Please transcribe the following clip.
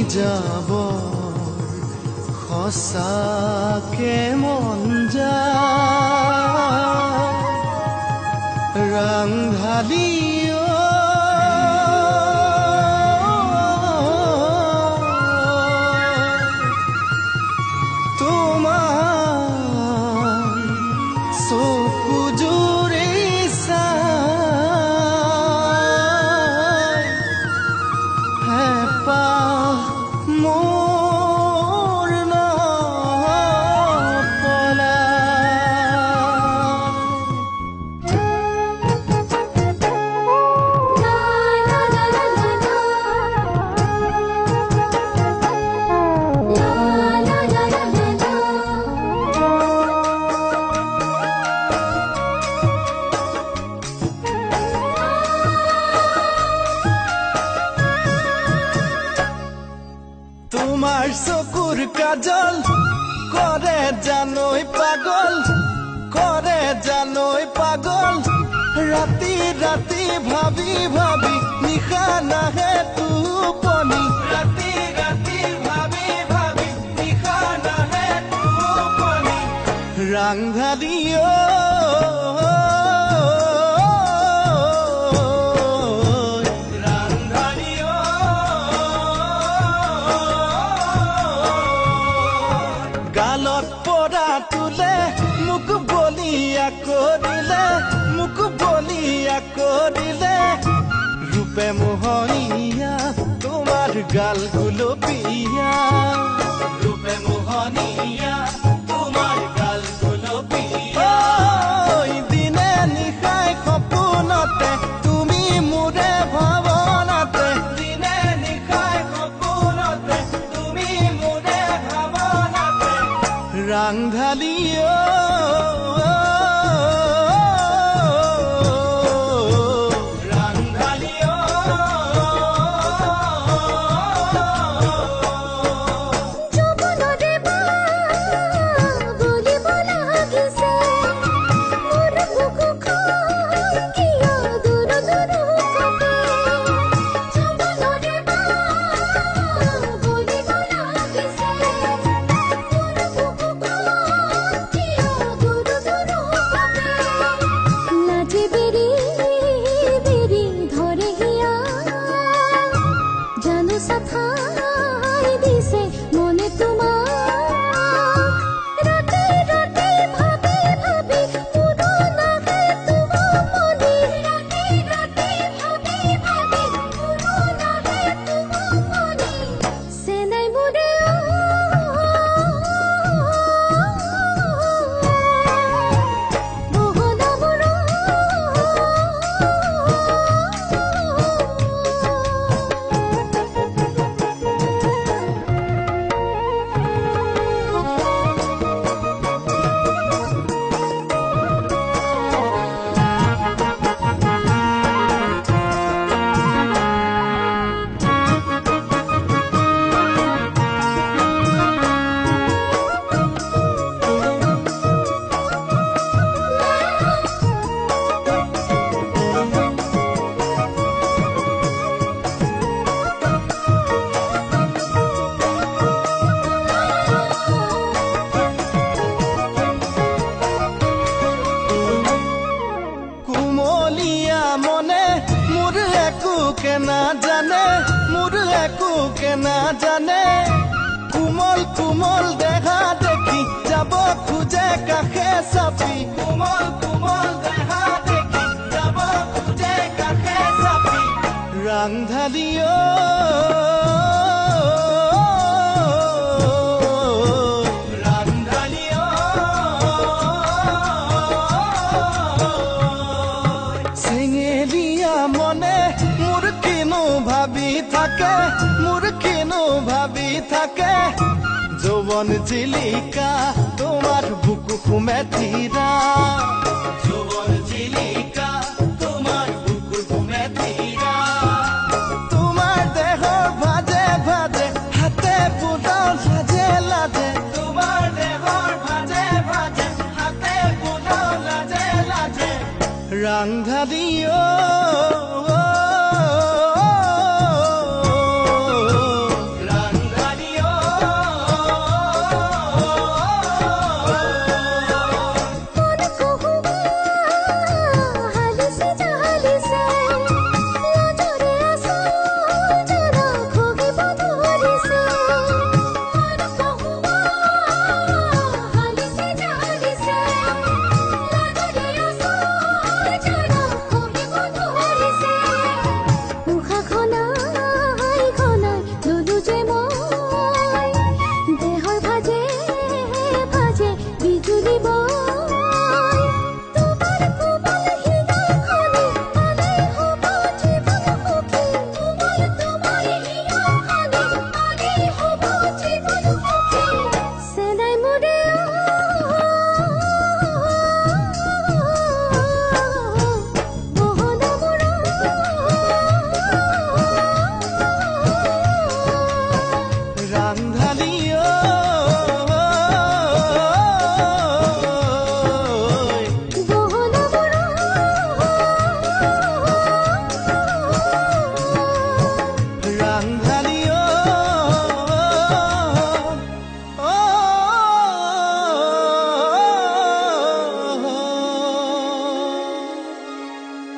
যাব সঁচাকে মন যায় ৰাংঢালী তোমার চকুর কাজল করে জানই পাগল করে জানই পাগল রাতি রাতি ভাবি ভাবি নিশা নাহে টোপনি রাতি রাতি ভাবি ভাবি নিশা নাহে টোপনি ৰাংঢালী গালত পৰা তুলে মুখ বলিয়া কৰিলে ৰূপে মোহনীয়া তোমাৰ গাল গুলপীয়া ৰূপে মোহনীয়া তোমাৰ গাল গুলপীয়া দিনে নিশাই সপোনতে তুমি মোৰে ভাৱনাতে দিনে নিশাই সপোনতে তুমি মোৰে ভাৱনাতে ৰাংঢালী না জানে কোমল কোমল দেখা দেখি যাব খুঁজে কাষে চাপি কোমল কোমল দেখা দেখি যাব খুঁজে কাষে চাপি ৰাংঢালী থাকে যৌবন জিলিকা তোমার বুকু ঘুমে ধীরা যৌবন জিলিকা তোমার বুকু ঘুমে ধীরা তোমার দেহ ভাজে ভাজে হাতে পুলাও লাজে লাজে তোমার দেহ ভাজে ভাজে হাতে পুলাও লাজে লাজে ৰাংঢালী চিলিকা